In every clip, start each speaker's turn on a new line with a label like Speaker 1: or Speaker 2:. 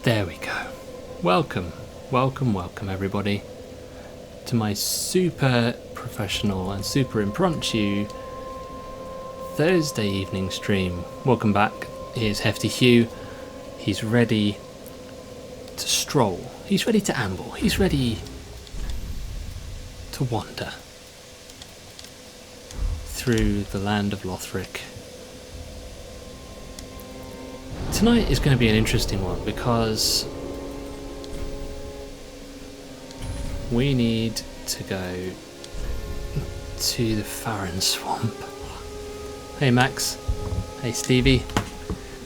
Speaker 1: There we go. Welcome everybody to my super professional and super impromptu Thursday evening stream. Welcome back. Here's Hefty Hugh. He's ready to stroll. He's ready to amble. He's ready to wander through the land of Lothric. Tonight is going to be an interesting one because we need to go to the Farron Swamp. Hey Max, hey Stevie,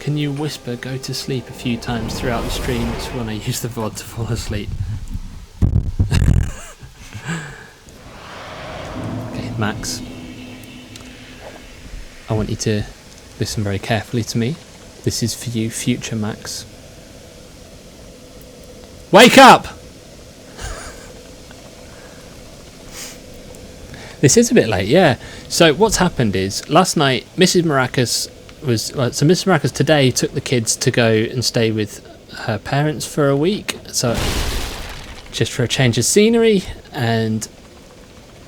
Speaker 1: can you whisper go to sleep a few times throughout the stream? It's when I use the VOD to fall asleep. Okay, Max, I want you to listen very carefully to me. This is for you, future Max. Wake up! This is a bit late, yeah. So what's happened is, last night, Mrs. Maracas today took the kids to go and stay with her parents for a week. So, just for a change of scenery. And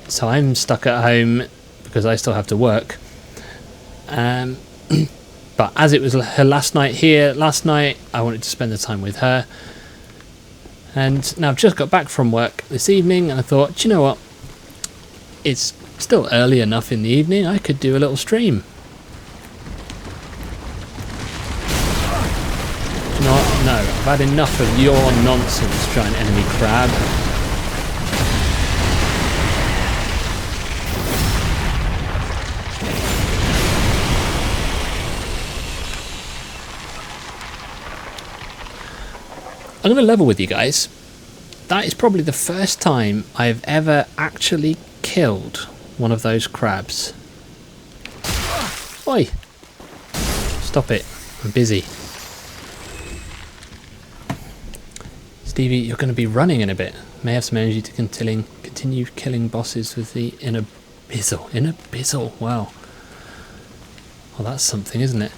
Speaker 1: so I'm stuck at home because I still have to work. But as it was her last night here, I wanted to spend the time with her. And now I've just got back from work this evening and I thought, do you know what? It's still early enough in the evening, I could do a little stream. Do you know what? No, I've had enough of your nonsense, giant enemy crab. I'm going to level with you guys. That is probably the first time I've ever actually killed one of those crabs. Oi! Stop it. I'm busy. Stevie, you're going to be running in a bit. May have some energy to continue killing bosses with the inner bizzle. Wow. Well, that's something, isn't it?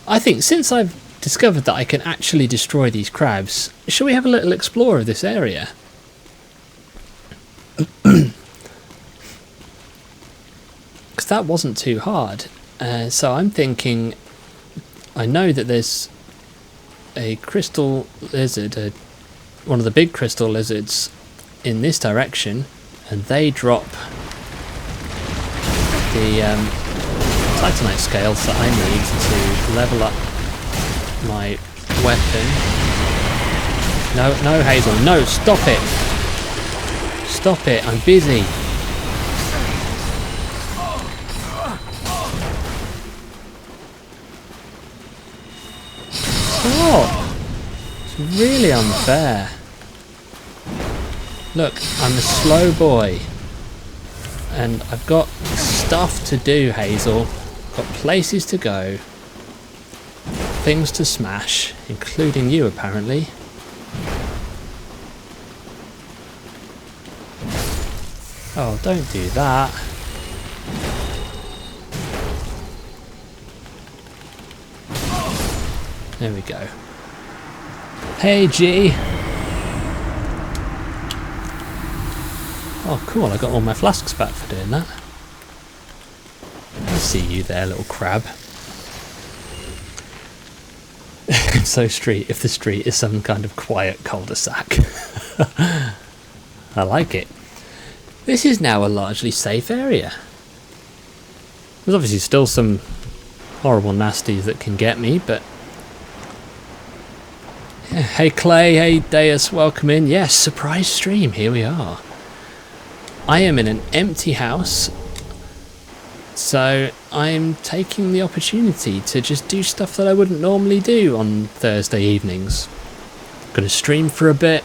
Speaker 1: I think since I've discovered that I can actually destroy these crabs, shall we have a little explore of this area? Because that wasn't too hard. So I'm thinking, I know that there's a crystal lizard, one of the big crystal lizards in this direction, and they drop the titanite scales that I need to level up my weapon. No, Hazel, no, stop it! Stop it, I'm busy. Stop! It's really unfair. Look, I'm a slow boy. And I've got stuff to do, Hazel. I've got places to go. Things to smash, including you apparently. Oh, don't do that. There we go. Hey G! Oh cool, I got all my flasks back for doing that. I see you there, little crab. So street, if the street is some kind of quiet cul-de-sac. I like it. This is now a largely safe area. There's obviously still some horrible nasties that can get me, but... Yeah. Hey Clay, hey Deus, welcome in. Yes, surprise stream, here we are. I am in an empty house, so I'm taking the opportunity to just do stuff that I wouldn't normally do on Thursday evenings. I'm going to stream for a bit,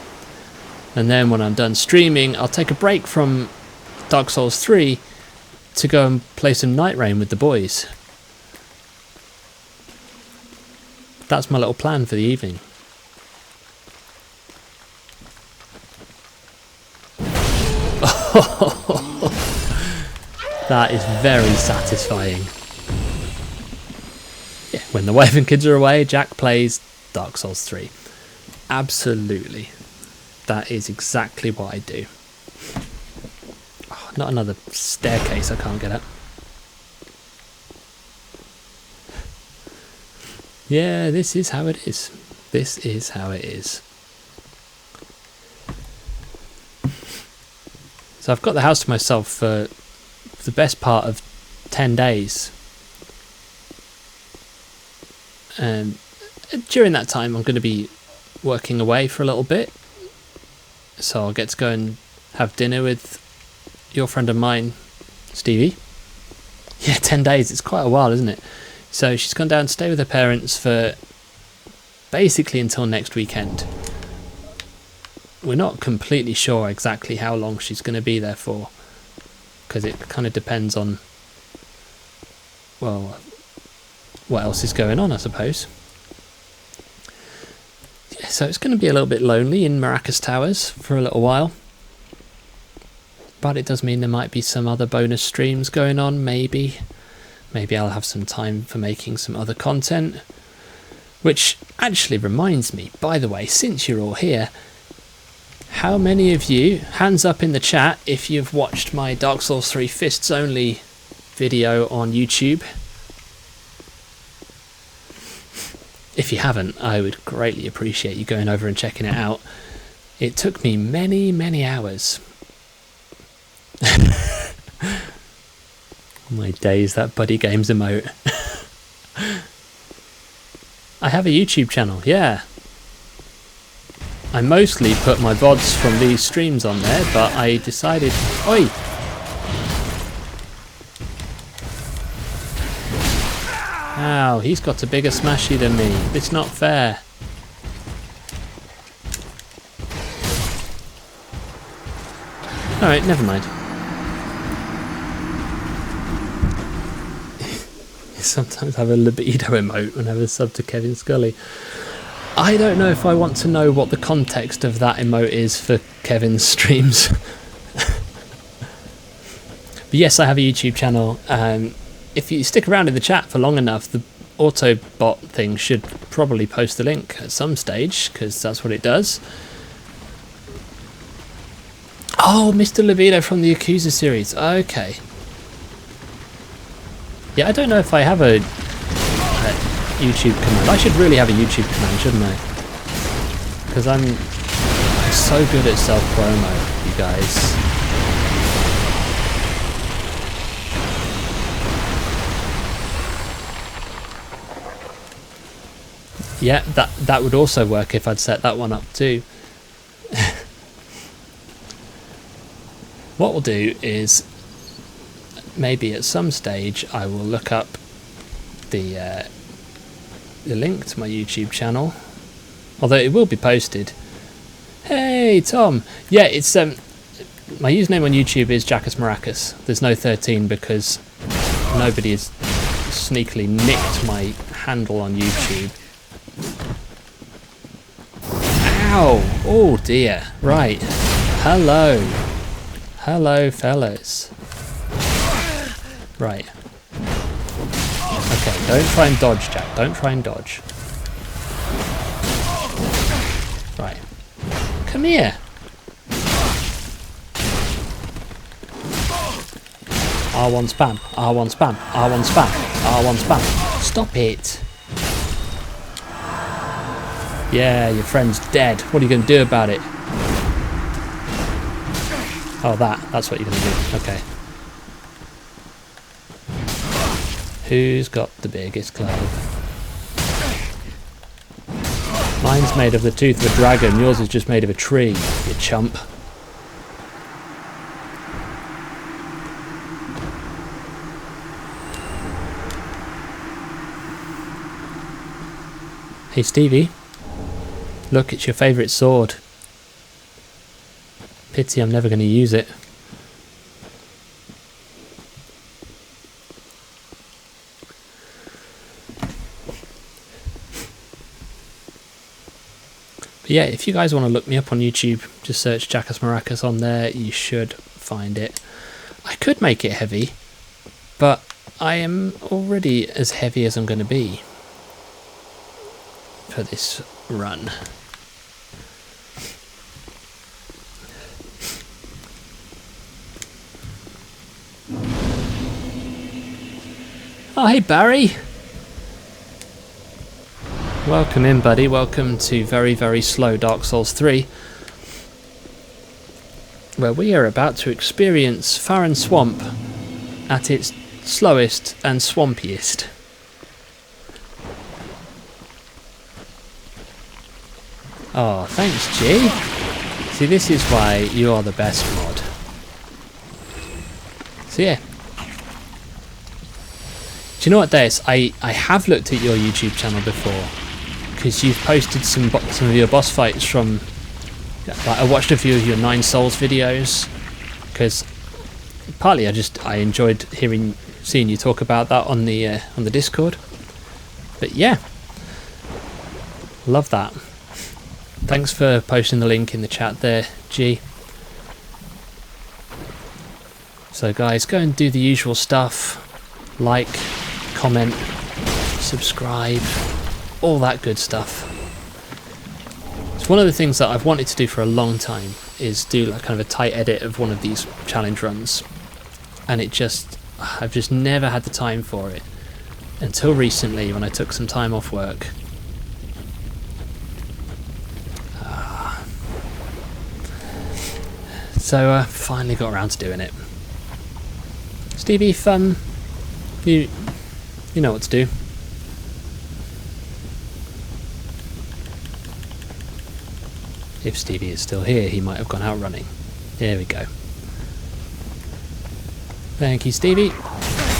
Speaker 1: and then when I'm done streaming, I'll take a break from Dark Souls 3 to go and play some Night Rain with the boys. That's my little plan for the evening. That is very satisfying. Yeah, when the wife and kids are away, Jack plays Dark Souls 3. Absolutely. That is exactly what I do. Oh, not another staircase I can't get up. Yeah, this is how it is. This is how it is. So I've got the house to myself for the best part of 10 days. And during that time I'm going to be working away for a little bit. So I'll get to go and have dinner with your friend of mine, Stevie. Yeah, 10 days. It's quite a while, isn't it? So she's gone down to stay with her parents for basically until next weekend. We're not completely sure exactly how long she's going to be there for, because it kind of depends on, well, what else is going on, I suppose. Yeah, so it's going to be a little bit lonely in Maracas Towers for a little while. But it does mean there might be some other bonus streams going on, maybe. Maybe I'll have some time for making some other content. Which actually reminds me, by the way, since you're all here, how many of you, hands up in the chat if you've watched my Dark Souls 3 Fists Only video on YouTube? If you haven't, I would greatly appreciate you going over and checking it out. It took me many, many hours. My days, that Buddy Games emote. I have a YouTube channel, yeah. I mostly put my VODs from these streams on there, but I decided... Oi! Ow, he's got a bigger smashy than me. It's not fair. Alright, never mind. Sometimes have a libido emote whenever sub to Kevin Scully. I don't know if I want to know what the context of that emote is for Kevin's streams. But yes, I have a YouTube channel. If you stick around in the chat for long enough, the Autobot thing should probably post the link at some stage, because that's what it does. Oh, Mr. Libido from the Yakuza series. Okay. Yeah, I don't know if I have a YouTube command. I should really have a YouTube command, shouldn't I? Because I'm so good at self-promo, you guys. Yeah, that would also work if I'd set that one up too. What we'll do is maybe at some stage I will look up the link to my YouTube channel, although it will be posted. Hey Tom, yeah, it's my username on YouTube is Jackus Maracas. There's no 13 because nobody has sneakily nicked my handle on YouTube. Ow! Oh dear. Right. Hello. Hello, fellas. Right. Okay, don't try and dodge, Jack. Don't try and dodge. Right. Come here. R1 spam. R1 spam. R1 spam. R1 spam. Stop it. Yeah, your friend's dead. What are you going to do about it? Oh, that's what you're going to do. Okay. Who's got the biggest club? Mine's made of the tooth of a dragon. Yours is just made of a tree, you chump. Hey, Stevie. Look, it's your favourite sword. Pity I'm never going to use it. But yeah, if you guys want to look me up on YouTube, just search Jackus Maracas on there. You should find it. I could make it heavy, but I am already as heavy as I'm going to be for this run. Oh, hey Barry. Welcome in, buddy. Welcome to very, very slow Dark Souls 3, where we are about to experience Farron Swamp at its slowest and swampiest. Oh, thanks, G. See, this is why you are the best mod. So yeah. Do you know what, Deus? I have looked at your YouTube channel before, because you've posted some of your boss fights from... Like, I watched a few of your 9 Souls videos, because partly I enjoyed seeing you talk about that on the Discord. But yeah, love that. Thanks for posting the link in the chat there, G. So guys, go and do the usual stuff. Like, comment, subscribe, all that good stuff. It's one of the things that I've wanted to do for a long time, is do like kind of a tight edit of one of these challenge runs. And I've just never had the time for it. Until recently, when I took some time off work. So I finally got around to doing it. Stevie, you know what to do. If Stevie is still here, he might have gone out running. There we go. Thank you, Stevie.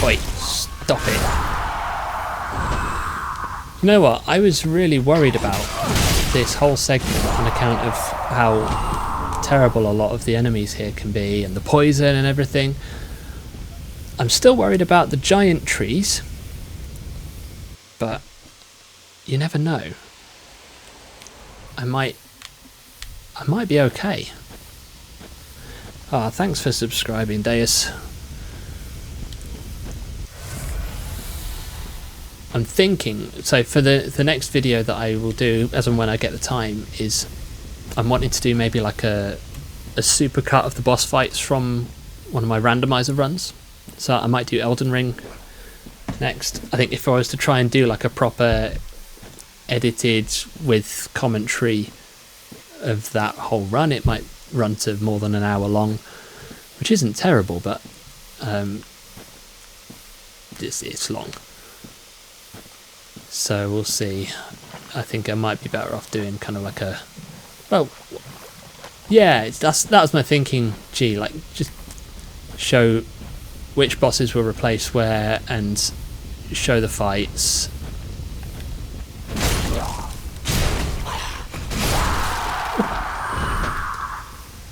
Speaker 1: Oi, stop it. You know what? I was really worried about this whole segment on account of how terrible a lot of the enemies here can be, and the poison and everything. I'm still worried about the giant trees, but you never know. I might be okay. Ah, thanks for subscribing, Deus. I'm thinking, so for the next video that I will do, as and when I get the time, is I'm wanting to do maybe like a super cut of the boss fights from one of my randomizer runs. So I might do Elden Ring next. I think if I was to try and do like a proper edited with commentary of that whole run, it might run to more than an hour long, which isn't terrible, but it's long. So we'll see. I think I might be better off doing kind of like a... Well, yeah, that was my thinking, G, like just show which bosses were replaced where and show the fights.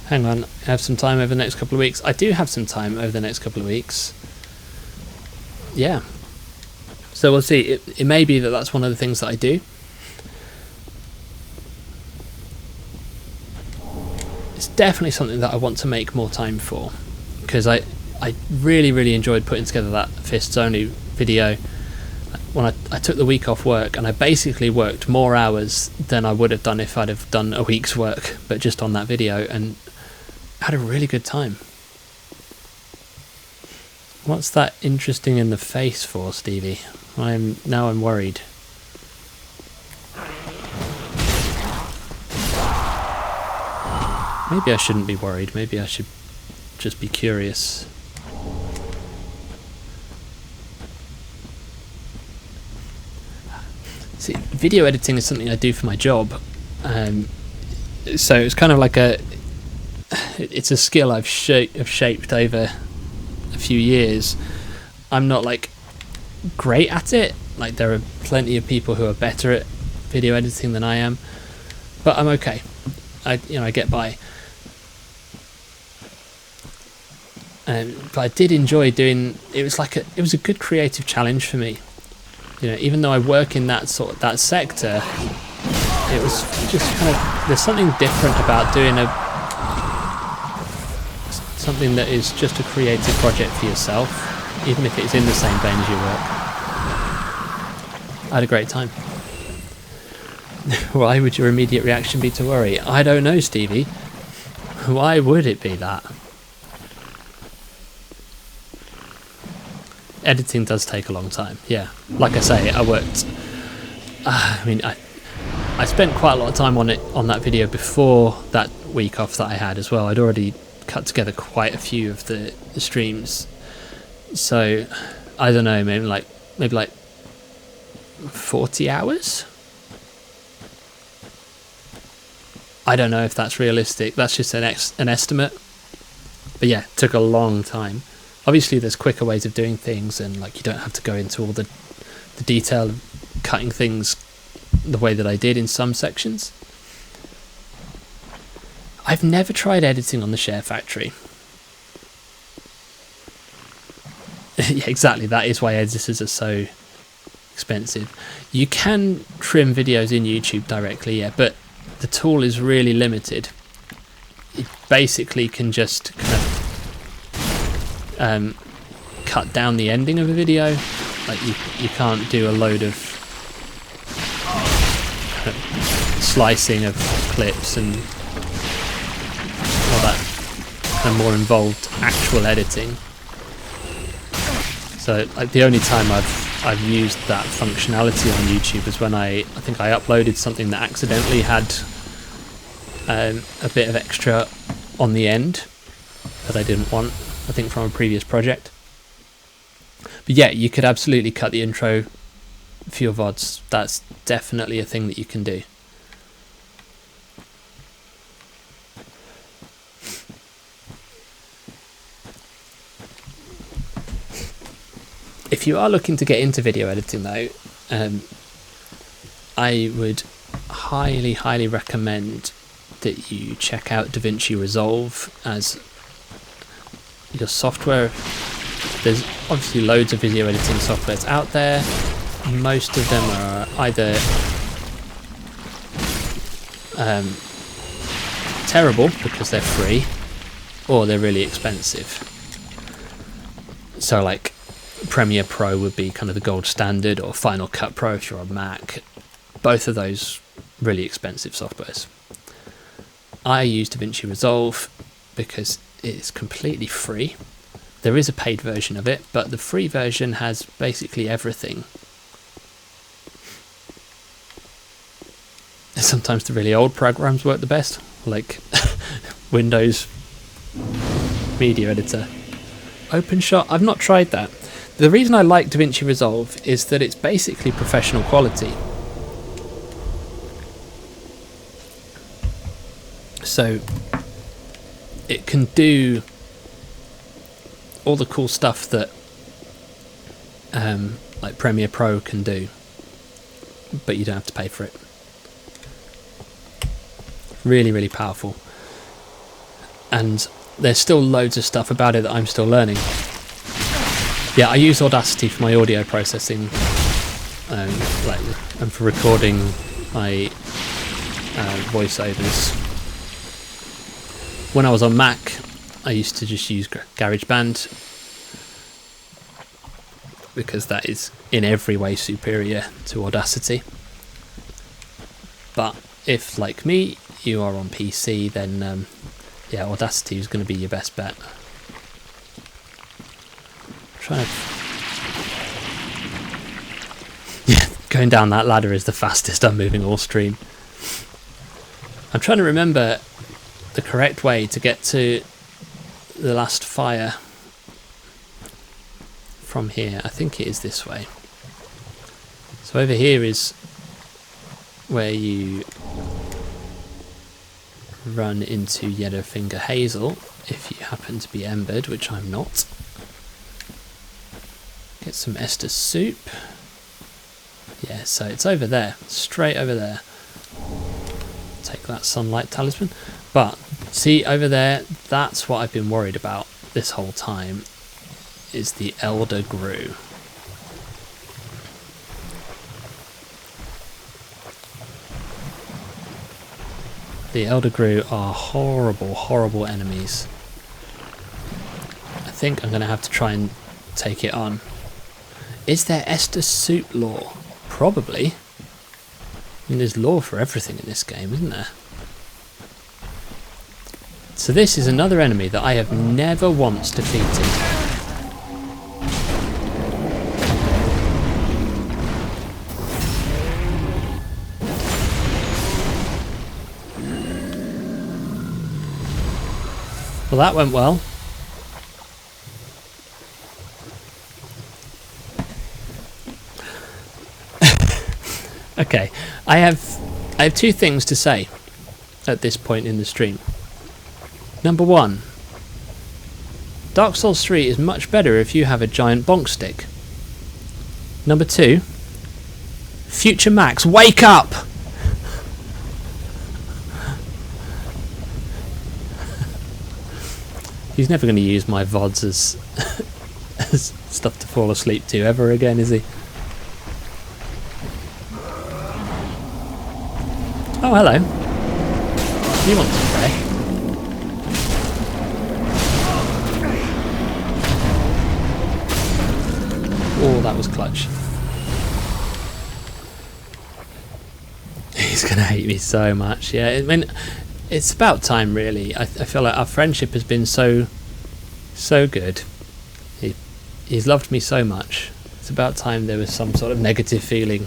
Speaker 1: Hang on, I have some time over the next couple of weeks. I do have some time over the next couple of weeks. Yeah. So we'll see. It may be that that's one of the things that I do. It's definitely something that I want to make more time for, because I really, really enjoyed putting together that Fists Only video when I took the week off work, and I basically worked more hours than I would have done if I'd have done a week's work, but just on that video, and had a really good time. What's that interesting in the face for, Stevie? Now I'm worried. Maybe I shouldn't be worried. Maybe I should just be curious. See, video editing is something I do for my job. So it's kind of like it's a skill I've shaped over a few years. I'm not like great at it. Like, there are plenty of people who are better at video editing than I am, but I'm okay. I get by. But I did enjoy doing. It was a good creative challenge for me. Even though I work in that sector, it was just kind of, there's something different about doing something that is just a creative project for yourself, even if it's in the same vein as your work. I had a great time. Why would your immediate reaction be to worry? I don't know, Stevie. Why would it be that? editing does take a long time. Yeah, like I say, I worked. I spent quite a lot of time on that video before that week off that I had as well. I'd already cut together quite a few of the streams, so I don't know, maybe like 40 hours. I don't know if that's realistic. That's just an estimate. But yeah, it took a long time. Obviously, there's quicker ways of doing things, and like you don't have to go into all the detail of cutting things the way that I did in some sections. I've never tried editing on the Share Factory. Yeah, exactly. That is why editors are so expensive. You can trim videos in YouTube directly, yeah, but the tool is really limited. It basically can just kind of cut down the ending of a video. Like you can't do a load of slicing of clips and all that kind of more involved actual editing. So like the only time I've used that functionality on YouTube is when I think I uploaded something that accidentally had a bit of extra on the end that I didn't want, I think from a previous project. But yeah, you could absolutely cut the intro for your VODs. That's definitely a thing that you can do. If you are looking to get into video editing though, I would highly recommend that you check out DaVinci Resolve as your software. There's obviously loads of video editing softwares out there. Most of them are either terrible because they're free, or they're really expensive. So like Premiere Pro would be kind of the gold standard, or Final Cut Pro if you're on Mac. Both of those really expensive softwares. I use DaVinci Resolve because it's completely free. There is a paid version of it, but the free version has basically everything. Sometimes the really old programs work the best, like Windows Media Editor. OpenShot, I've not tried that. The reason I like DaVinci Resolve is that it's basically professional quality. So it can do all the cool stuff that like Premiere Pro can do, but you don't have to pay for it. Really powerful. And there's still loads of stuff about it that I'm still learning. Yeah, I use Audacity for my audio processing, and for recording my voiceovers. When I was on Mac, I used to just use GarageBand because that is in every way superior to Audacity. But if, like me, you are on PC, then yeah, Audacity is going to be your best bet. Yeah, going down that ladder is the fastest I'm moving all stream. I'm trying to remember the correct way to get to the last fire from here. I think it is this way. So over here is where you run into Yellowfinger Hazel if you happen to be embered, which I'm not. Get some Esther soup. Yeah, so it's over there, straight over there. Take that sunlight talisman. But see over there, that's what I've been worried about this whole time, is the Elder Grue. The Elder Grue are horrible enemies. I think I'm going to have to try and take it on. Is there Esther soup lore? Probably. I mean, there's lore for everything in this game, isn't there? So this is another enemy that I have never once defeated. Well, that went well. Okay, I have two things to say at this point in the stream. Number one, Dark Souls 3 is much better if you have a giant bonk stick. Number two, Future Max, wake up! He's never going to use my VODs as stuff to fall asleep to ever again, is he? Oh, hello. You want to pray? Oh, that was clutch. He's going to hate me so much. Yeah, I mean, it's about time, really. I feel like our friendship has been so good. He's loved me so much. It's about time there was some sort of negative feeling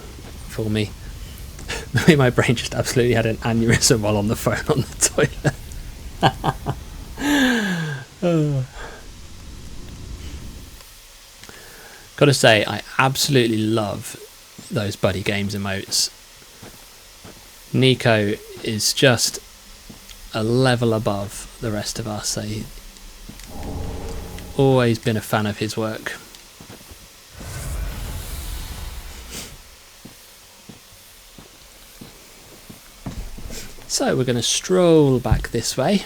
Speaker 1: for me. The way my brain just absolutely had an aneurysm while on the phone on the toilet. Oh. Gotta say, I absolutely love those buddy games emotes. Nico is just a level above the rest of us. I've always been a fan of his work. So we're going to stroll back this way.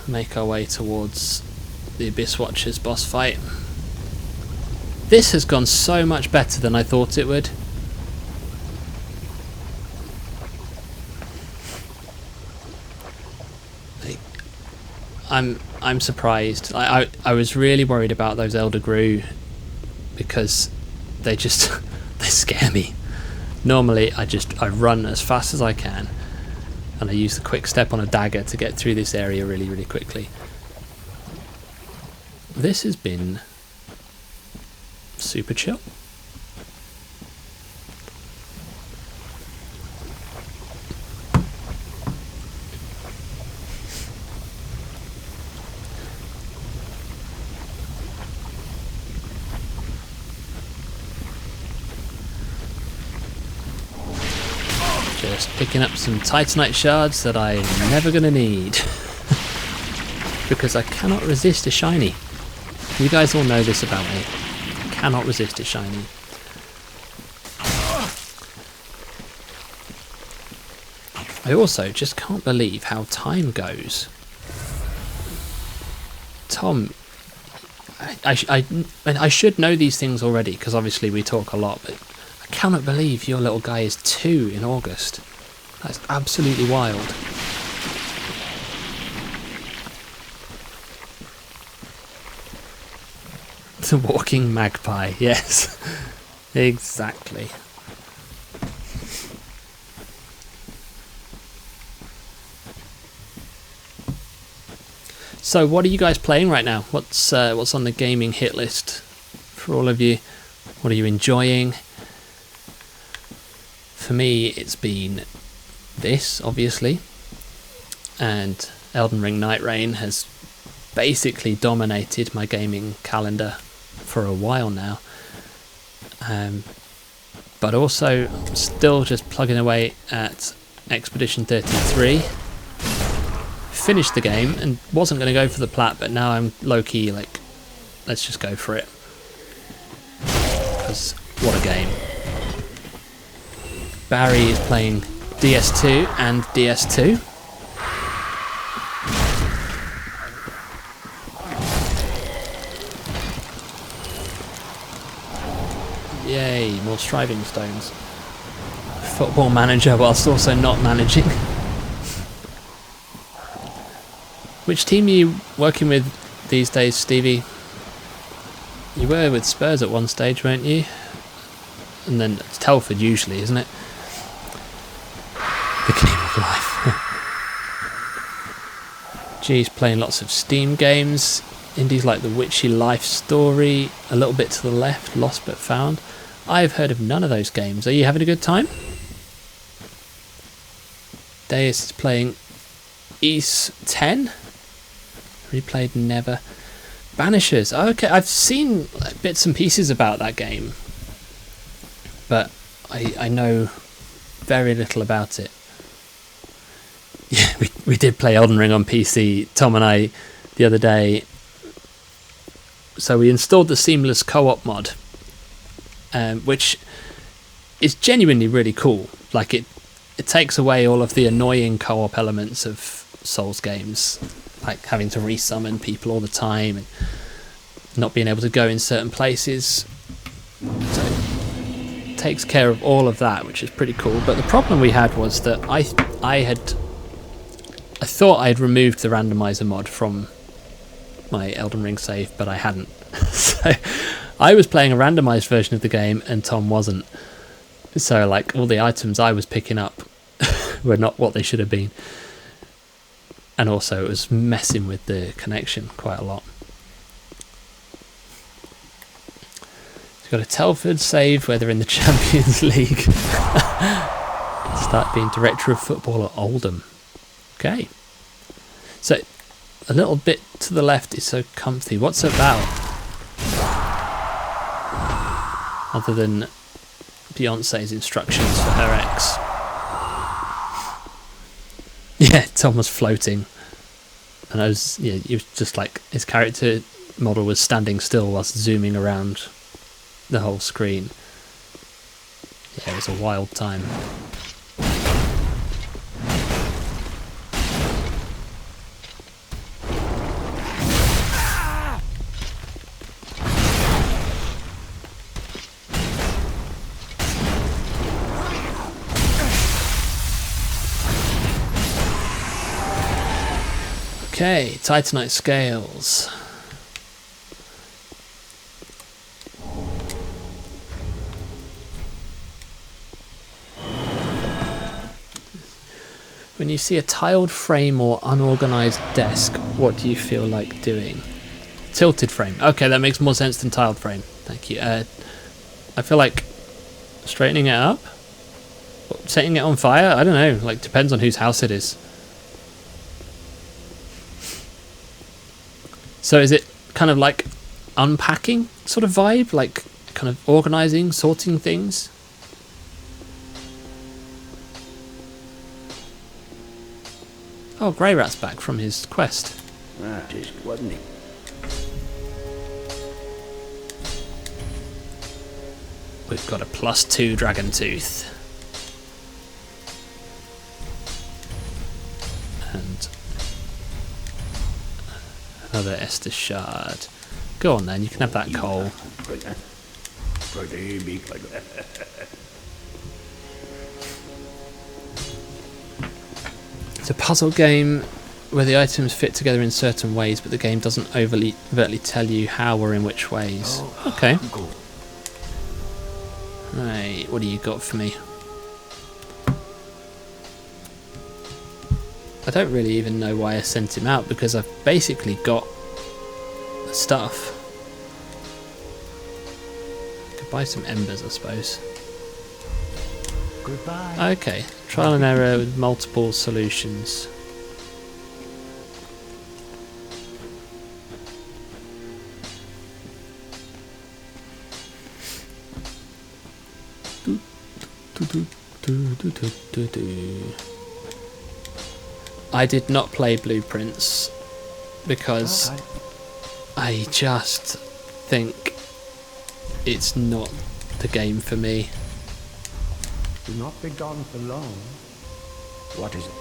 Speaker 1: Make our way towards the Abyss Watchers boss fight. This has gone so much better than I thought it would. I'm surprised. I was really worried about those Elder Grew because they just they scare me. Normally I run as fast as I can and I use the quick step on a dagger to get through this area really quickly. This has been super chill. Just picking up some Titanite shards that I'm never going to need. Because I cannot resist a shiny. You guys all know this about me. I cannot resist a shiny. I also just can't believe how time goes. Tom, I should know these things already because obviously we talk a lot, but I cannot believe your little guy is 2 in August. That's absolutely wild. The walking magpie, yes. Exactly. So what are you guys playing right now? What's on the gaming hit list for all of you? What are you enjoying? For me, it's been this, obviously, and Elden Ring Night Rain has basically dominated my gaming calendar for a while now. But also, still just plugging away at Expedition 33. Finished the game and wasn't going to go for the plat, but now I'm low-key like, let's just go for it. Because what a game. Barry is playing DS2 and DS2. Yay, more striving stones. Football manager whilst also not managing. Which team are you working with these days, Stevie? You were with Spurs at one stage, weren't you? And then it's Telford usually, isn't it? The game of life. Geez, playing lots of Steam games. Indies like The Witchy Life Story, A Little Bit to the Left, Lost But Found. I've heard of none of those games. Are you having a good time? Deus is playing East 10. Replayed Never. Banishers. Okay, I've seen bits and pieces about that game, but I know very little about it. Yeah, we did play Elden Ring on PC, Tom and I, the other day. So we installed the Seamless Co-op mod, which is genuinely really cool. Like it takes away all of the annoying co-op elements of Souls games, like having to resummon people all the time and not being able to go in certain places. So it takes care of all of that, which is pretty cool. But the problem we had was that I thought I'd removed the randomizer mod from my Elden Ring save, but I hadn't. So I was playing a randomized version of the game and Tom wasn't. So like all the items I was picking up were not what they should have been. And also it was messing with the connection quite a lot. He's got a Telford save where they're in the Champions League. Start being director of football at Oldham. Okay. So a little bit to the left is so comfy. What's it about? Other than Beyonce's instructions for her ex. Yeah, Tom was floating. And it was just like his character model was standing still whilst zooming around the whole screen. Yeah, it was a wild time. Okay, Titanite scales. When you see a tiled frame or unorganized desk, what do you feel like doing? Tilted frame. Okay, that makes more sense than tiled frame. Thank you. I feel like straightening it up? Setting it on fire? I don't know. Like, depends on whose house it is. So is it kind of like unpacking sort of vibe? Like kind of organising, sorting things? Oh, Grey Rat's back from his quest.
Speaker 2: Wasn't he?
Speaker 1: We've got a +2 Dragon Tooth. And another Estus Shard. Go on then, you can have that coal. It's a puzzle game where the items fit together in certain ways, but the game doesn't overtly tell you how or in which ways. Okay. Right, what do you got for me? I don't really even know why I sent him out, because I've basically got the stuff. Could buy some embers, I suppose.
Speaker 2: Goodbye.
Speaker 1: Okay, trial and error with multiple solutions. I did not play Blueprints because I just think it's not the game for me.
Speaker 2: Do not be gone for long. What is it?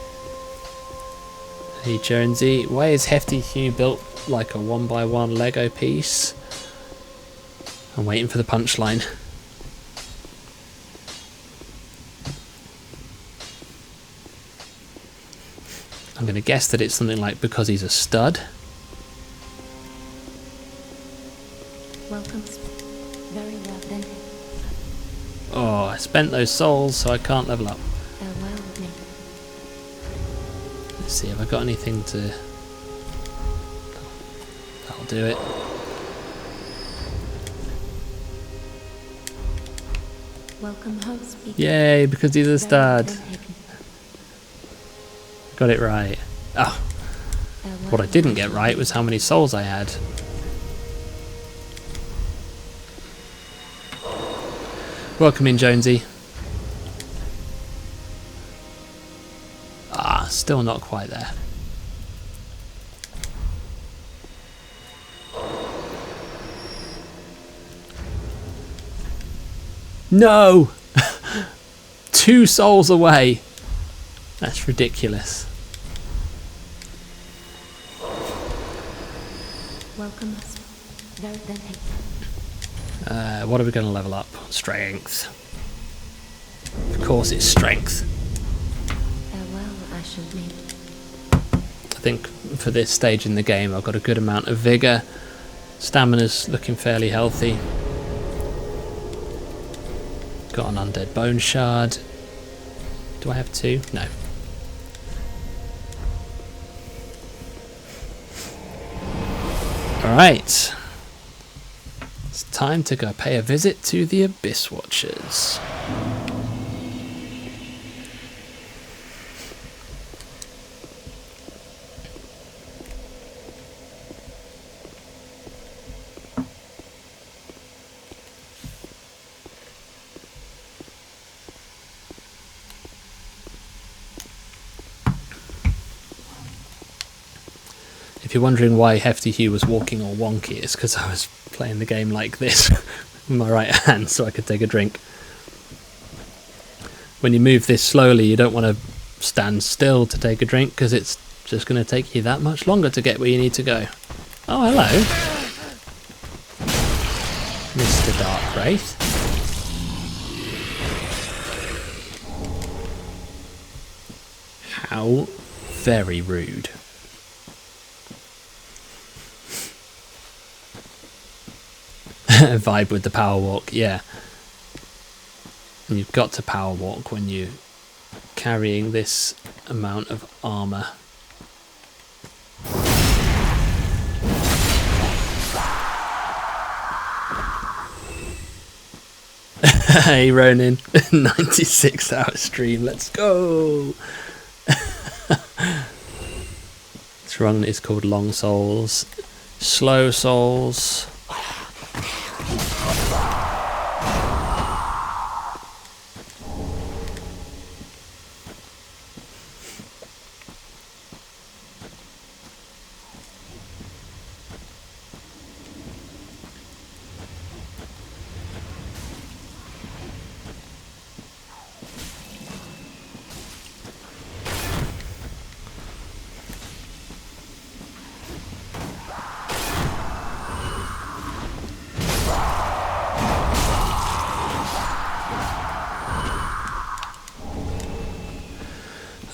Speaker 1: Hey Jonesy, why is Hefty Hugh built like a 1x1 Lego piece? I'm waiting for the punchline. I'm going to guess that it's something like because he's a stud.
Speaker 3: Welcome. Very well then.
Speaker 1: Oh, I spent those souls, so I can't level up.
Speaker 3: Farewell with me.
Speaker 1: Let's see, have I got anything to... That'll do it.
Speaker 3: Welcome host.
Speaker 1: Yay, because he's a stud. Got it right. Oh, what I didn't get right was how many souls I had. Welcome in, Jonesy. Ah, still not quite there. No! 2 souls away. That's ridiculous.
Speaker 3: Welcome us. Very then.
Speaker 1: What are we going to level up? Strength. Of course it's strength.
Speaker 3: Farewell, I shall meet.
Speaker 1: I think for this stage in the game I've got a good amount of vigour. Stamina's looking fairly healthy. Got an undead bone shard. Do I have 2? No. Alright. It's time to go pay a visit to the Abyss Watchers. If you're wondering why Hefty Hugh was walking all wonky, it's because I was playing the game like this with my right hand so I could take a drink. When you move this slowly, you don't want to stand still to take a drink because it's just going to take you that much longer to get where you need to go. Oh, hello. Mr. Dark Wraith. How very rude. Vibe with the power walk, yeah. And you've got to power walk when you're carrying this amount of armour. Hey Ronin, 96-hour stream, let's go! This run is called Long Souls, Slow Souls.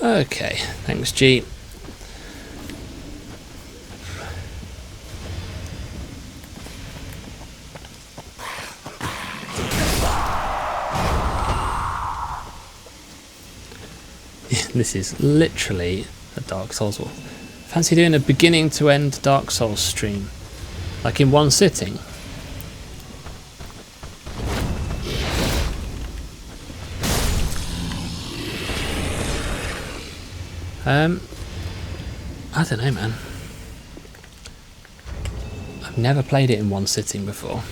Speaker 1: Okay, thanks G. This is literally a Dark Souls wall. Fancy doing a beginning to end Dark Souls stream, like in one sitting. I don't know, man. I've never played it in one sitting before.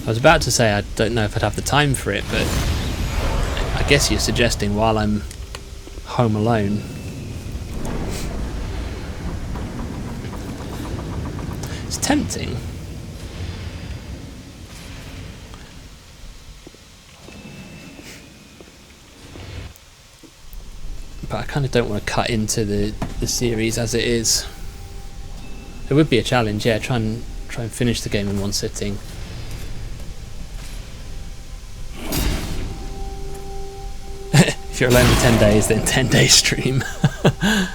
Speaker 1: I was about to say I don't know if I'd have the time for it, but I guess you're suggesting while I'm home alone. It's tempting. But I kind of don't want to cut into the series as it is. It would be a challenge, yeah, try and finish the game in one sitting. If you're alone for 10 days, then 10-day stream. I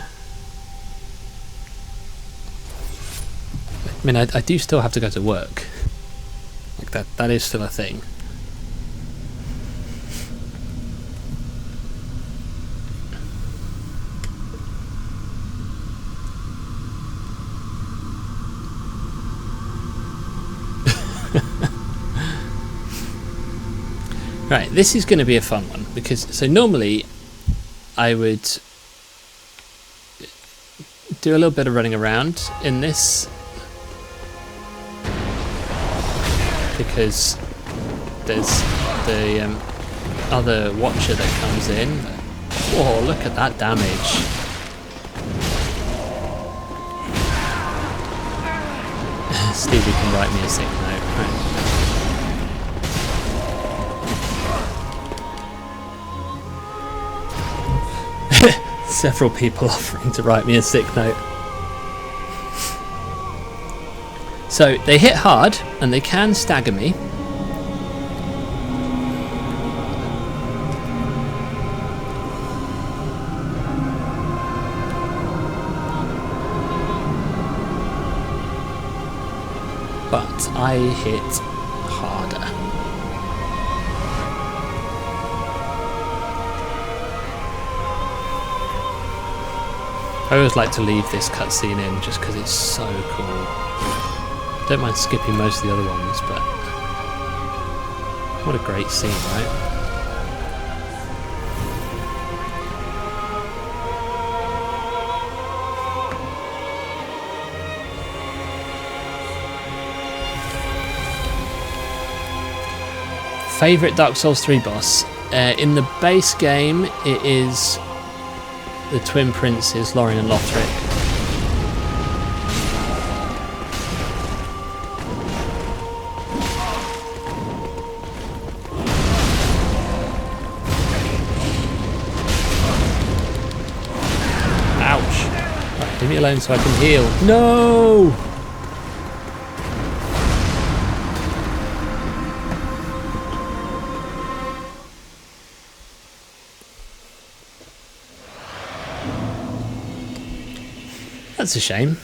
Speaker 1: mean, I do still have to go to work. Like that is still a thing. Right, this is going to be a fun one because so normally I would do a little bit of running around in this because there's the other watcher that comes in. Whoa, look at that damage. Stevie can write me a sick note. Right. Several people offering to write me a sick note. So they hit hard and they can stagger me. But I hit harder. I always like to leave this cutscene in just because it's so cool. Don't mind skipping most of the other ones, but what a great scene, right? Favourite Dark Souls 3 boss? In the base game, it is the Twin Princes, Lorien and Lothric. Ouch! Right, leave me alone so I can heal. No! That's a shame.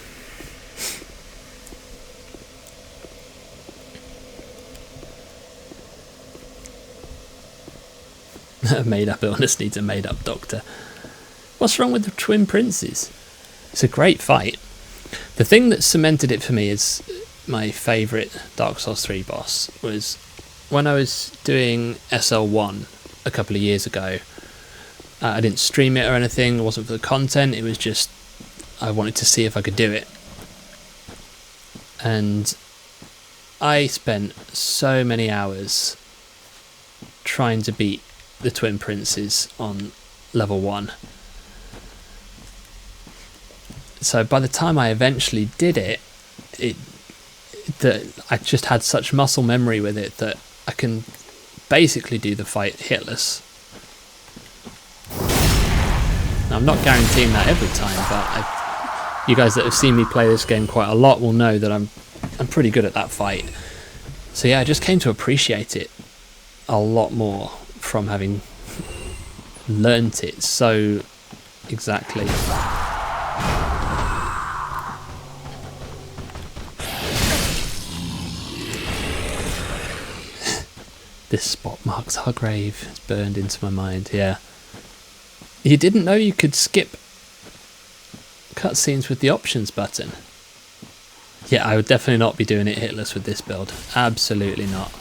Speaker 1: A made-up illness needs a made-up doctor. What's wrong with the Twin Princes? It's a great fight. The thing that cemented it for me as my favourite Dark Souls 3 boss was when I was doing SL1 a couple of years ago. I didn't stream it or anything, it wasn't for the content, it was just I wanted to see if I could do it. And I spent so many hours trying to beat the Twin Princes on level 1. So by the time I eventually did it, I just had such muscle memory with it that I can basically do the fight hitless. Now, I'm not guaranteeing that every time, but you guys that have seen me play this game quite a lot will know that I'm pretty good at that fight. So yeah, I just came to appreciate it a lot more from having learnt it so exactly. This spot marks our grave. It's burned into my mind, yeah. You didn't know you could skip cutscenes with the options button? Yeah, I would definitely not be doing it hitless with this build. Absolutely not.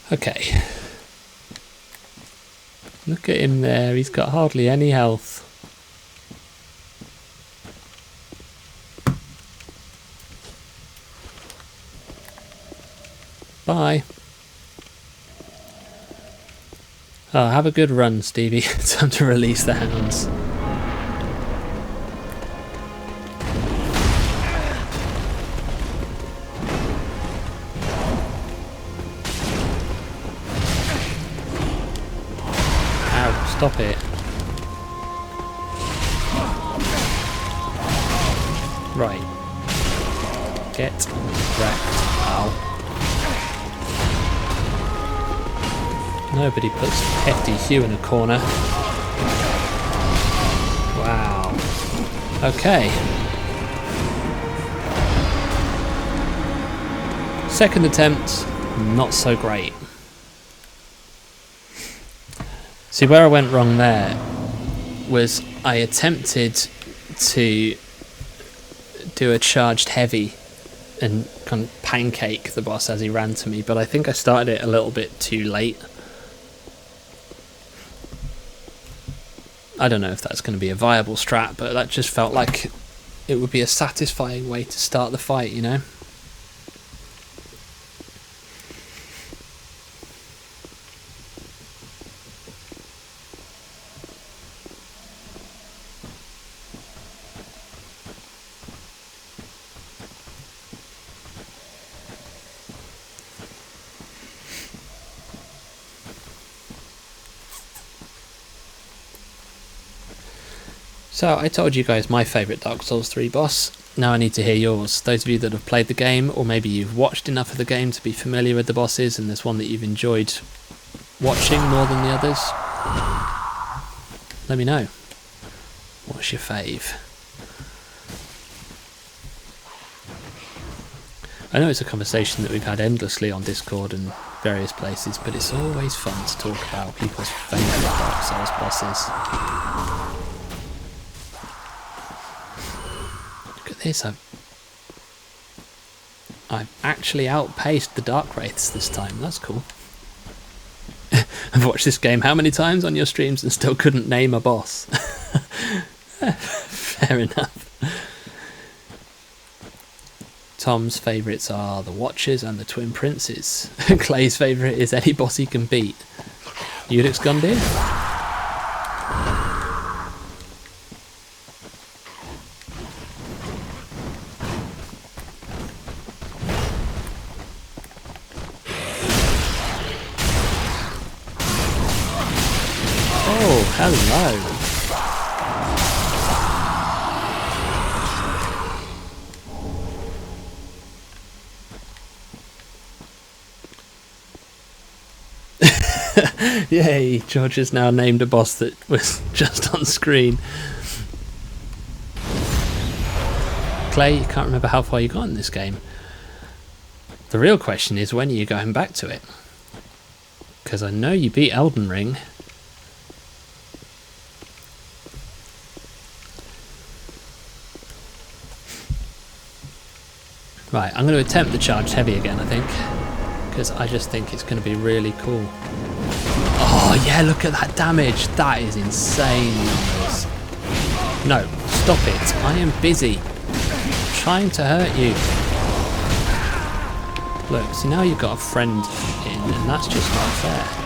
Speaker 1: Okay. Look at him there, he's got hardly any health. Bye. Oh, have a good run, Stevie. Time to release the hounds. Stop it. Right. Get wrecked. Ow. Nobody puts Hefty Hugh in a corner. Wow. Okay. Second attempt, not so great. See, where I went wrong there was I attempted to do a charged heavy and kind of pancake the boss as he ran to me, but I think I started it a little bit too late. I don't know if that's going to be a viable strat, but that just felt like it would be a satisfying way to start the fight, you know? So I told you guys my favourite Dark Souls 3 boss. Now I need to hear yours. Those of you that have played the game, or maybe you've watched enough of the game to be familiar with the bosses, and there's one that you've enjoyed watching more than the others, let me know. What's your fave? I know it's a conversation that we've had endlessly on Discord and various places, but it's always fun to talk about people's favourite Dark Souls bosses. This, I've actually outpaced the Dark Wraiths this time. That's cool. I've watched this game how many times on your streams and still couldn't name a boss. Fair enough. Tom's favourites are the Watchers and the Twin Princes. Clay's favourite is any boss he can beat. Udix Gundyr? Hello. Yay, George has now named a boss that was just on screen. Clay, you can't remember how far you got in this game. The real question is, when are you going back to it? Because I know you beat Elden Ring. Right, I'm going to attempt the charged heavy again, I think, because I just think it's going to be really cool. Oh yeah, look at that damage. That is insane numbers. No, stop it. I am busy trying to hurt you. Look, see, now you've got a friend in, and that's just not fair.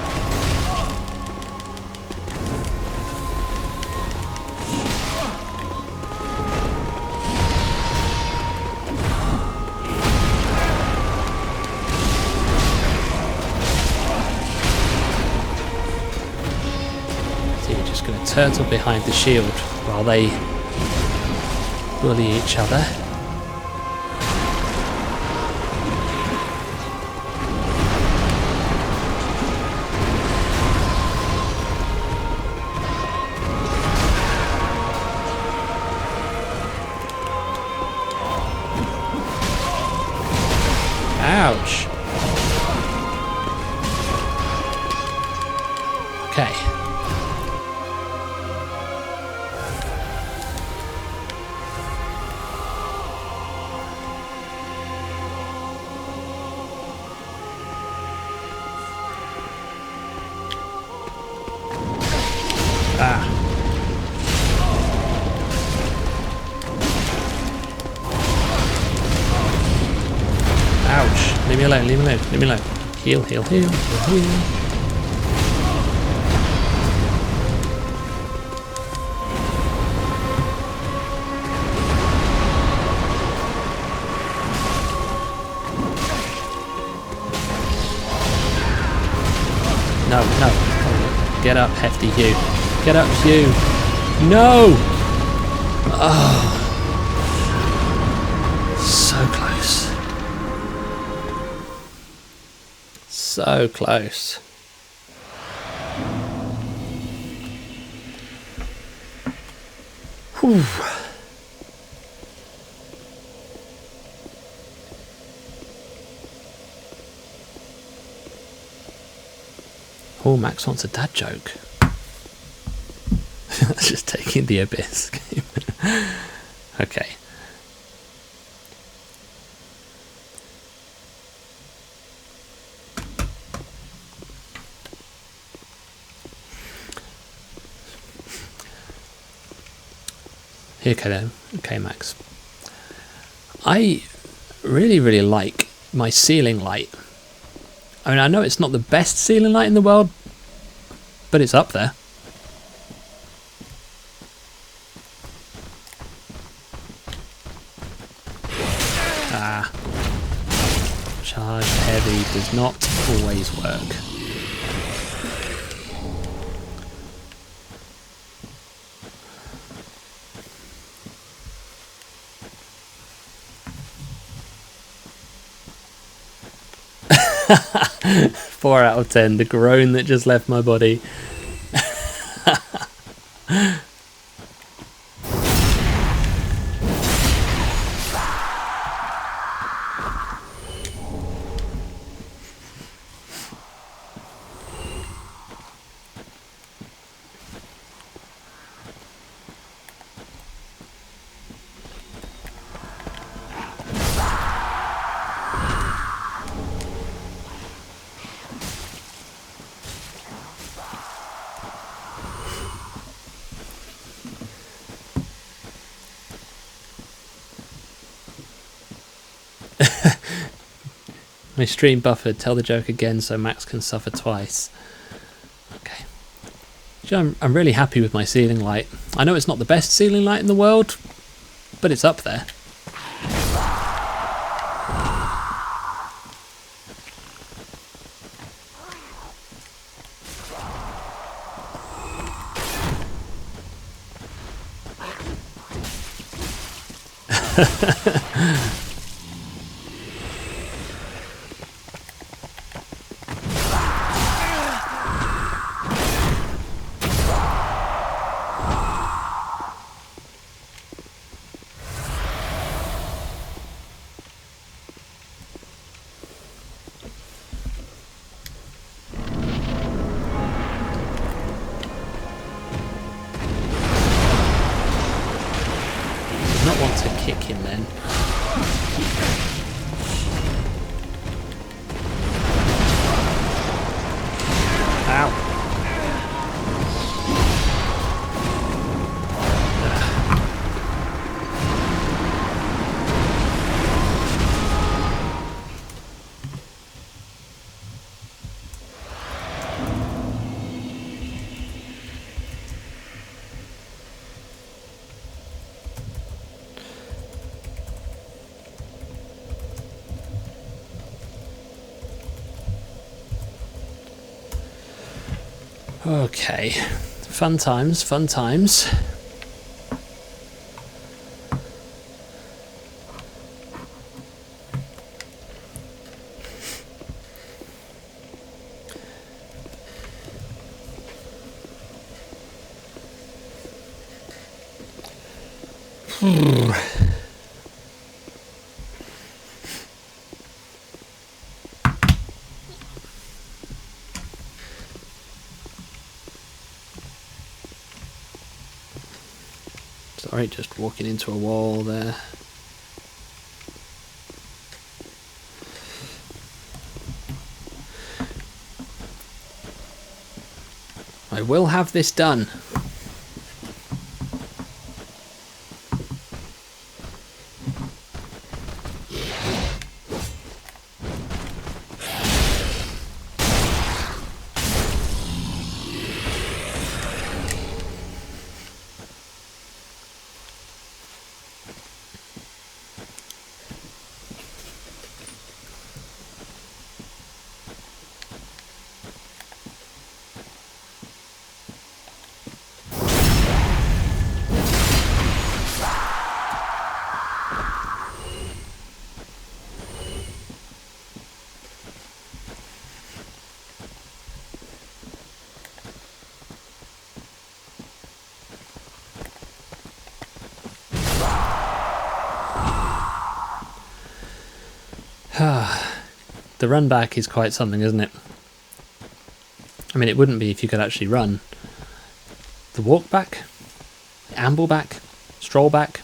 Speaker 1: Turtle behind the shield while they bully each other. Ouch. Okay. Ouch. Leave me alone, leave me alone, leave me alone. Heal, heal, heal, heal, heal. No, no. Get up, Hefty Hugh. Get up, Hugh. No! Oh. So close. So close. Whew. Oh, Max wants a dad joke. That's just taking the abyss game. Okay. Okay then. Okay, Max. I really like my ceiling light. I mean, I know it's not the best ceiling light in the world, but it's up there. Ah. Charge heavy does not always work. Four out of 10. The groan that just left my body. My stream buffered. Tell the joke again so Max can suffer twice. Okay. I'm really happy with my ceiling light. I know it's not the best ceiling light in the world, but it's up there. Not want to kick him then. Ow. Okay, fun times, fun times. Sorry, just walking into a wall there. I will have this done. The run back is quite something, isn't it? I mean, it wouldn't be if you could actually run. The walk back, the amble back, stroll back.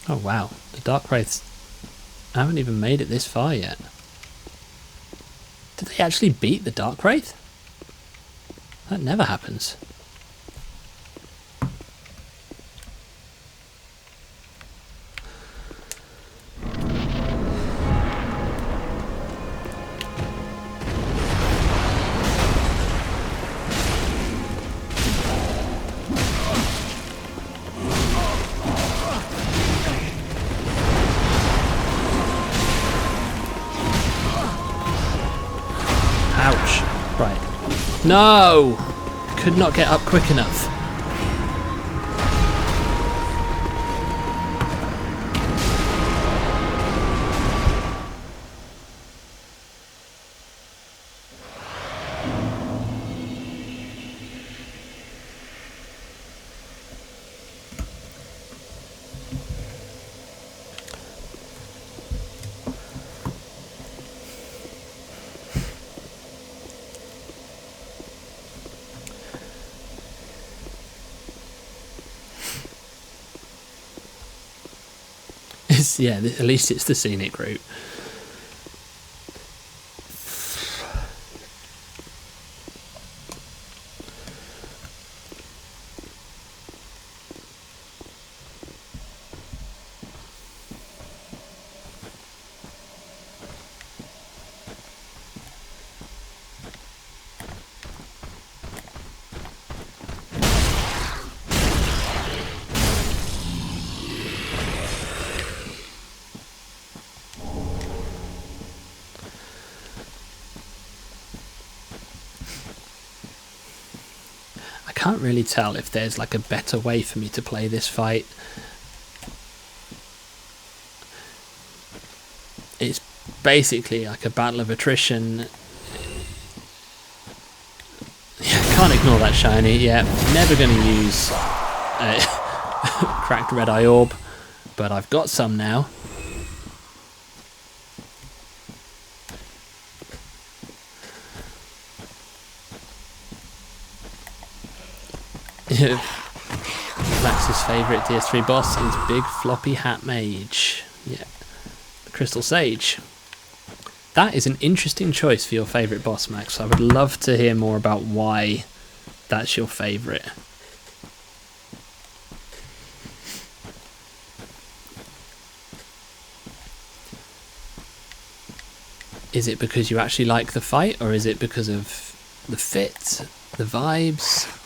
Speaker 1: Oh wow, the Dark Wraiths haven't even made it this far yet. Did they actually beat the Dark Wraith? That never happens. Ouch. Right. No! Could not get up quick enough. Yeah, at least it's the scenic route. I can't really tell if there's like a better way for me to play this fight. It's basically like a battle of attrition. Yeah, can't ignore that shiny. Yeah, never going to use cracked red eye orb, but I've got some now. Max's favourite DS3 boss is Big Floppy Hat Mage. Yeah, the Crystal Sage. That is an interesting choice for your favourite boss, Max. I would love to hear more about why that's your favourite. Is it because you actually like the fight, or is it because of the fit, the vibes?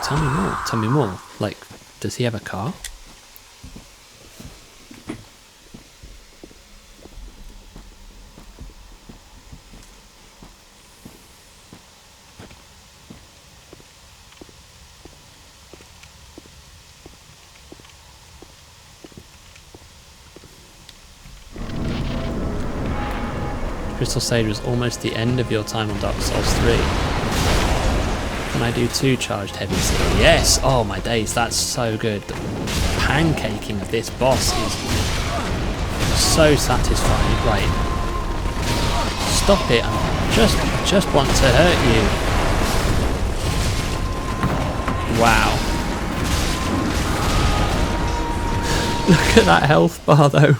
Speaker 1: Tell me more, tell me more. Like, does he have a car? Crystal Sage was almost the end of your time on Dark Souls 3. Can I do 2 charged heavy steel? Yes! Oh my days, that's so good. The pancaking of this boss is so satisfying. Right. Stop it. I just want to hurt you. Wow. Look at that health bar though.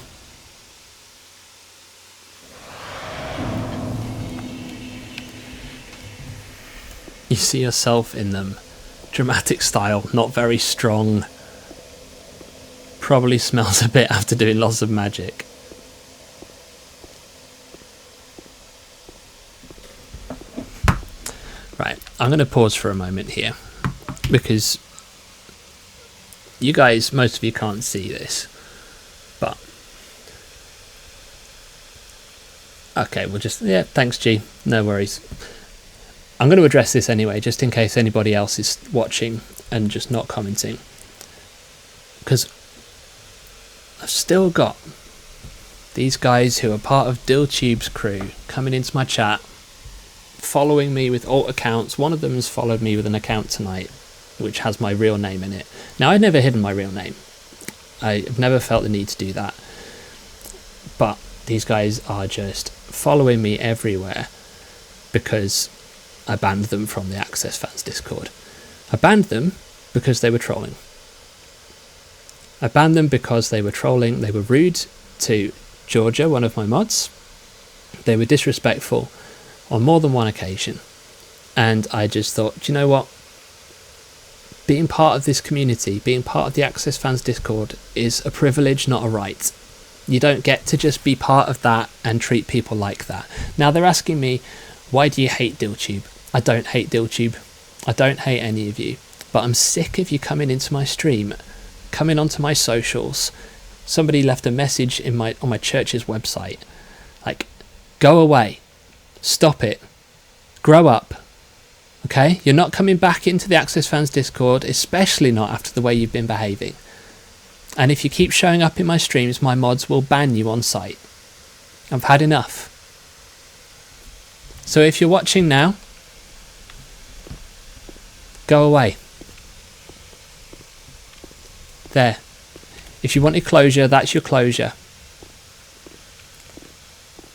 Speaker 1: You see yourself in them. Dramatic style, not very strong. Probably smells a bit after doing lots of magic. Right, I'm going to pause for a moment here because you guys, most of you can't see this, but okay, we'll just, yeah, thanks G, no worries. I'm going to address this anyway, just in case anybody else is watching and just not commenting. Because I've still got these guys who are part of DillTube's crew coming into my chat, following me with alt accounts. One of them has followed me with an account tonight, which has my real name in it. Now, I've never hidden my real name. I've never felt the need to do that. But these guys are just following me everywhere because I banned them from the Access Fans Discord. I banned them because they were trolling. I banned them because they were trolling. They were rude to Georgia, one of my mods. They were disrespectful on more than one occasion. And I just thought, do you know what? Being part of this community, being part of the Access Fans Discord is a privilege, not a right. You don't get to just be part of that and treat people like that. Now they're asking me, why do you hate DillTube? I don't hate DillTube. I don't hate any of you. But I'm sick of you coming into my stream, coming onto my socials. Somebody left a message on my church's website. Like, go away. Stop it. Grow up. Okay? You're not coming back into the Access Fans Discord, especially not after the way you've been behaving. And if you keep showing up in my streams, my mods will ban you on site. I've had enough. So if you're watching now, go away. There. If you wanted closure, that's your closure.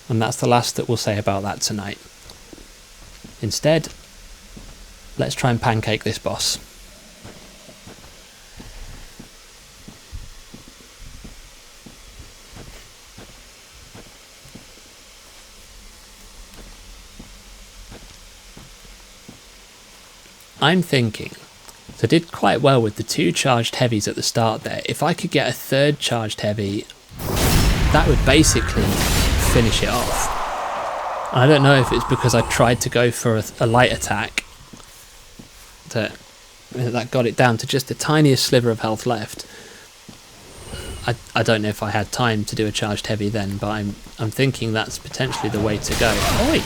Speaker 1: And that's the last that we'll say about that tonight. Instead, let's try and pancake this boss. I'm thinking, so I did quite well with the 2 charged heavies at the start there. If I could get a 3rd charged heavy, that would basically finish it off. I don't know if it's because I tried to go for a light attack that got it down to just the tiniest sliver of health left. I don't know if I had time to do a charged heavy then, but I'm thinking that's potentially the way to go. Oi!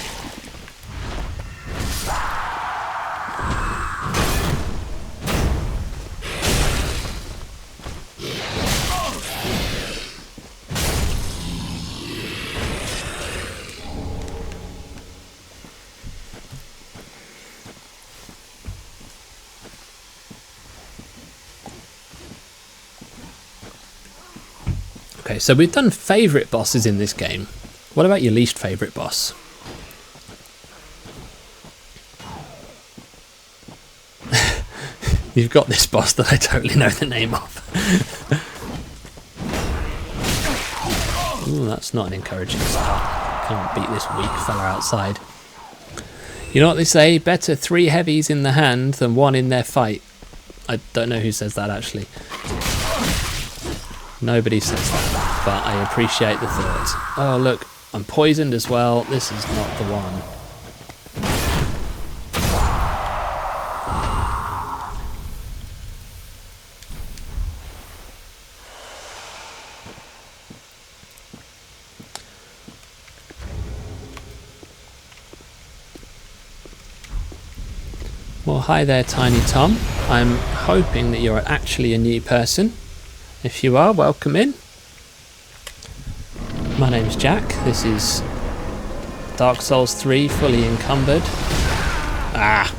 Speaker 1: Okay, so we've done favourite bosses in this game. What about your least favourite boss? You've got this boss that I totally know the name of. Ooh, that's not an encouraging start. Can't beat this weak fella outside. You know what they say? Better 3 heavies in the hand than 1 in their fight. I don't know who says that actually. Nobody says that, but I appreciate the thought. Oh look, I'm poisoned as well. This is not the one. Well, hi there, Tiny Tom. I'm hoping that you're actually a new person. If you are, welcome in. My name's Jack. This is Dark Souls 3 fully encumbered. Ah!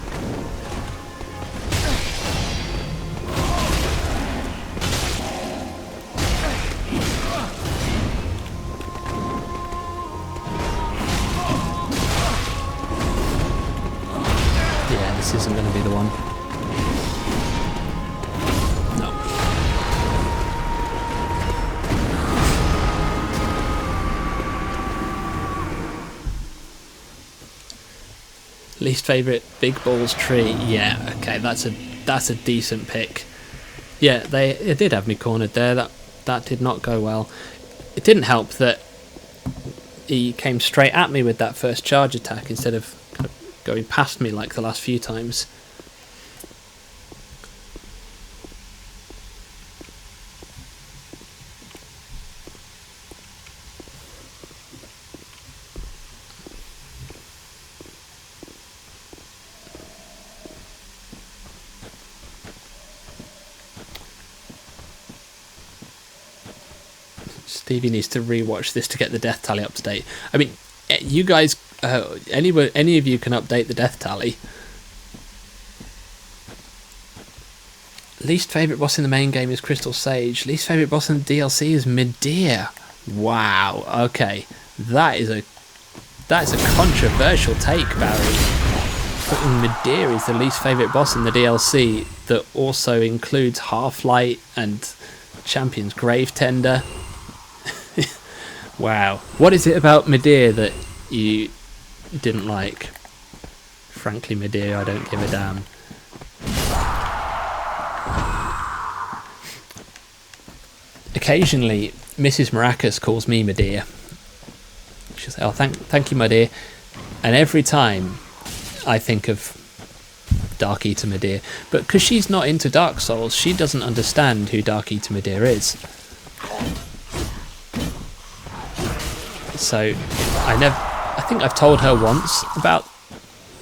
Speaker 1: Yeah, this isn't going to be the one. Least favourite, Big Balls Tree. Yeah, okay, that's a decent pick. Yeah, it did have me cornered there. That did not go well. It didn't help that he came straight at me with that first charge attack instead of going past me like the last few times. Stevie needs to rewatch this to get the death tally up to date. I mean, you guys, any of you can update the death tally. Least favourite boss in the main game is Crystal Sage. Least favourite boss in the DLC is Medea. Wow, okay. That's a controversial take, Barry. Putting Medea is the least favourite boss in the DLC that also includes Half-Light and Champion's Grave Tender. Wow. What is it about Medea that you didn't like? Frankly, Medea, I don't give a damn. Occasionally, Mrs. Maracas calls me Medea. She'll say, "Oh, thank you, my dear." And every time I think of Dark Eater Medea, but because she's not into Dark Souls, she doesn't understand who Dark Eater Medea is. So I think I've told her once about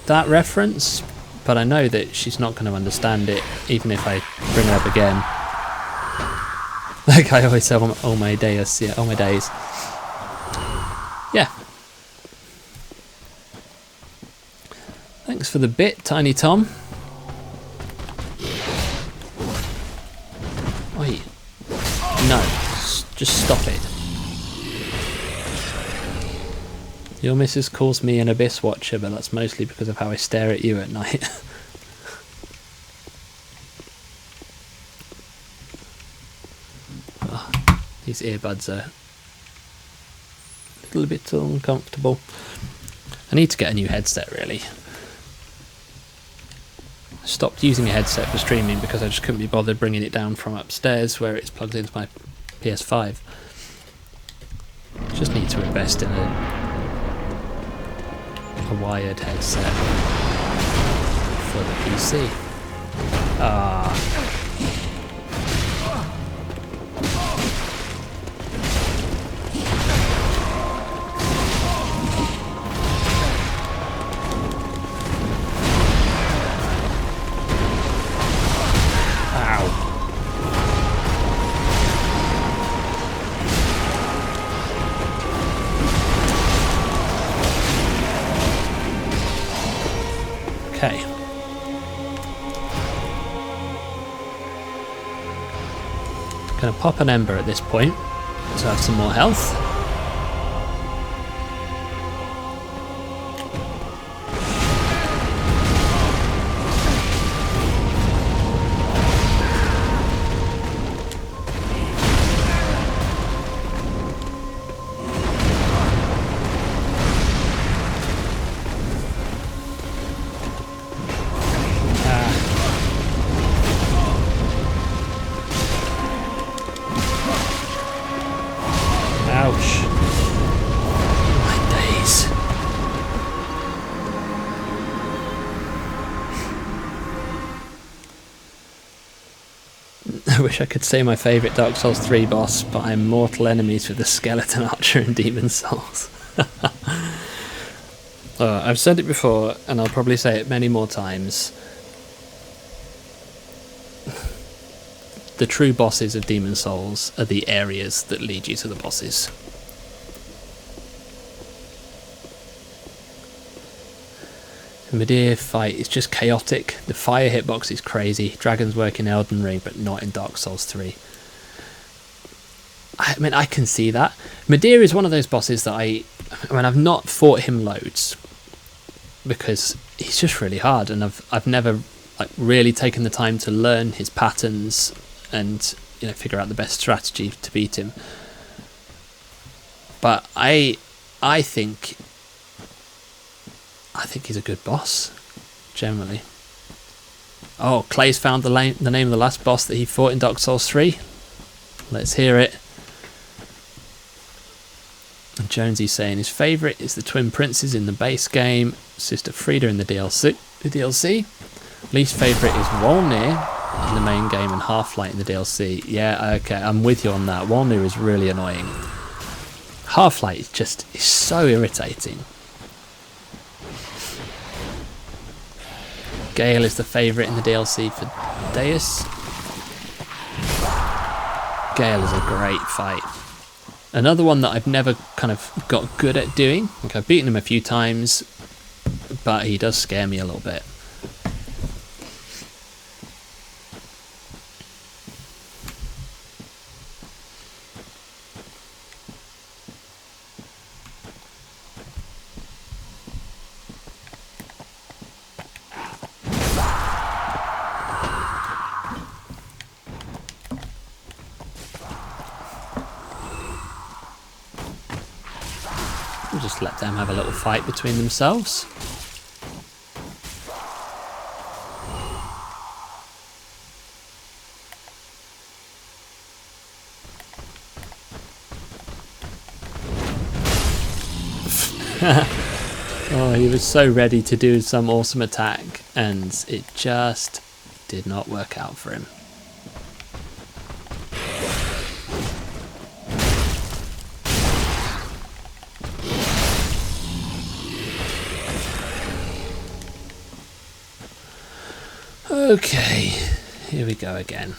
Speaker 1: that reference, but I know that she's not going to understand it, even if I bring it up again. Like I always say, all my days. Yeah, all my days. Yeah. Thanks for the bit, Tiny Tom. Wait. No. Just stop it. Your missus calls me an Abyss Watcher, but that's mostly because of how I stare at you at night. Oh, these earbuds are a little bit uncomfortable. I need to get a new headset, really. I stopped using a headset for streaming because I just couldn't be bothered bringing it down from upstairs where it's plugged into my PS5. Just need to invest in a wired headset for the PC. Okay. Gonna pop an ember at this point to have some more health. I wish I could say my favourite Dark Souls 3 boss, but I'm mortal enemies with the Skeleton Archer and Demon Souls. I've said it before, and I'll probably say it many more times. The true bosses of Demon Souls are the areas that lead you to the bosses. The Medea fight is just chaotic. The fire hitbox is crazy. Dragons work in Elden Ring, but not in Dark Souls 3. I mean, I can see that. Medea is one of those bosses that I've not fought him loads because he's just really hard, and I've never really taken the time to learn his patterns and figure out the best strategy to beat him. But I think he's a good boss, generally. Oh, Clay's found the name of the last boss that he fought in Dark Souls 3. Let's hear it. And Jonesy's saying his favourite is the Twin Princes in the base game, Sister Frieda in the DLC. Least favourite is Wolnir in the main game and Half-Light in the DLC. Yeah, okay, I'm with you on that. Wolnir is really annoying. Half-Light is so irritating. Gale is the favourite in the DLC for Deus. Gale is a great fight. Another one that I've never kind of got good at doing. Like I've beaten him a few times, but he does scare me a little bit. We'll just let them have a little fight between themselves. Oh, he was so ready to do some awesome attack, and it just did not work out for him. Okay, here we go again.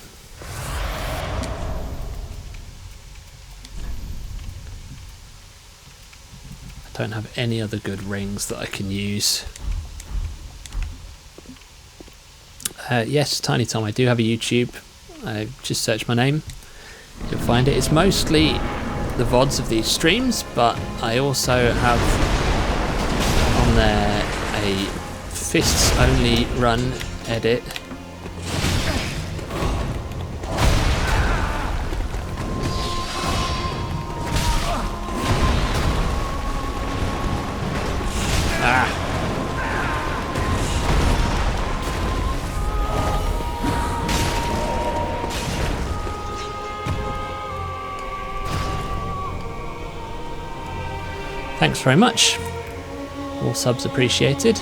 Speaker 1: I don't have any other good rings that I can use. Yes, Tiny Tom, I do have a YouTube. Just search my name. You'll find it. It's mostly the VODs of these streams, but I also have on there a fists only run edit. Thanks very much. All subs appreciated.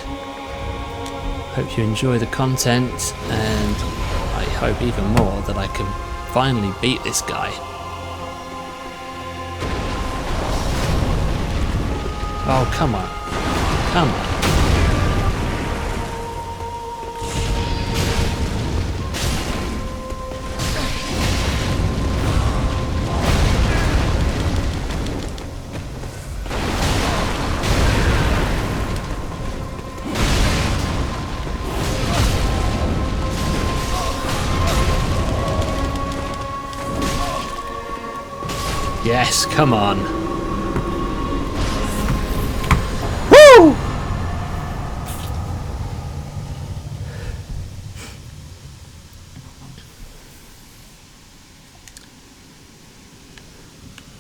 Speaker 1: Hope you enjoy the content, and I hope even more that I can finally beat this guy. Oh, come on. Come on. Yes, come on. Woo!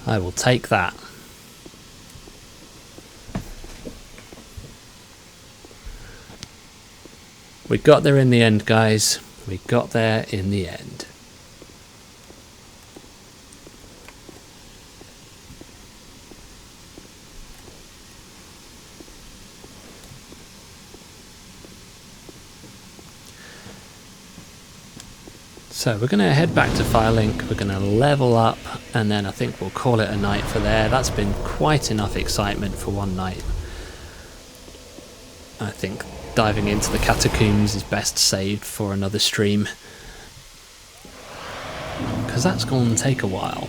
Speaker 1: I will take that. We got there in the end, guys. We got there in the end. So we're going to head back to Firelink, we're going to level up, and then I think we'll call it a night for there. That's been quite enough excitement for one night. I think diving into the catacombs is best saved for another stream, because that's going to take a while.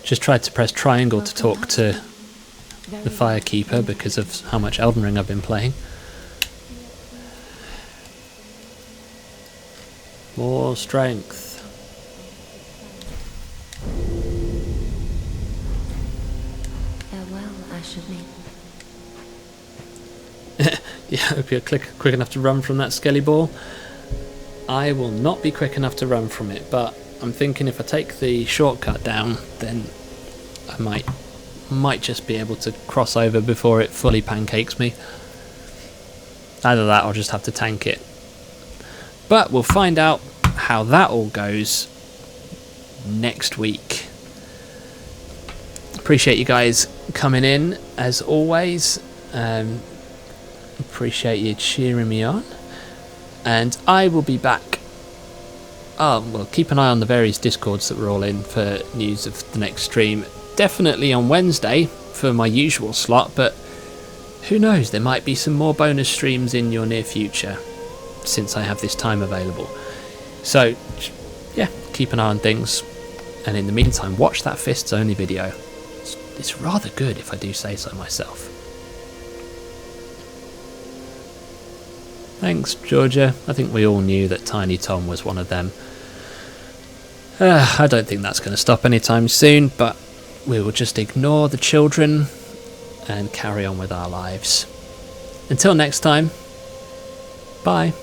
Speaker 1: Just tried to press triangle to talk to the Firekeeper because of how much Elden Ring I've been playing. More strength.
Speaker 3: Farewell, Ashermead.
Speaker 1: Yeah, I hope you're quick enough to run from that skelly ball. I will not be quick enough to run from it, but I'm thinking if I take the shortcut down, then I might just be able to cross over before it fully pancakes me. Either that or just have to tank it. But we'll find out how that all goes next week. Appreciate you guys coming in as always. Appreciate you cheering me on. And I will be back. Well, keep an eye on the various Discords that we're all in for news of the next stream. Definitely on Wednesday for my usual slot, but who knows, there might be some more bonus streams in your near future since I have this time available. So, yeah, keep an eye on things. And in the meantime, watch that Fists Only video. It's rather good, if I do say so myself. Thanks, Georgia. I think we all knew that Tiny Tom was one of them. I don't think that's going to stop anytime soon, but we will just ignore the children and carry on with our lives. Until next time, bye.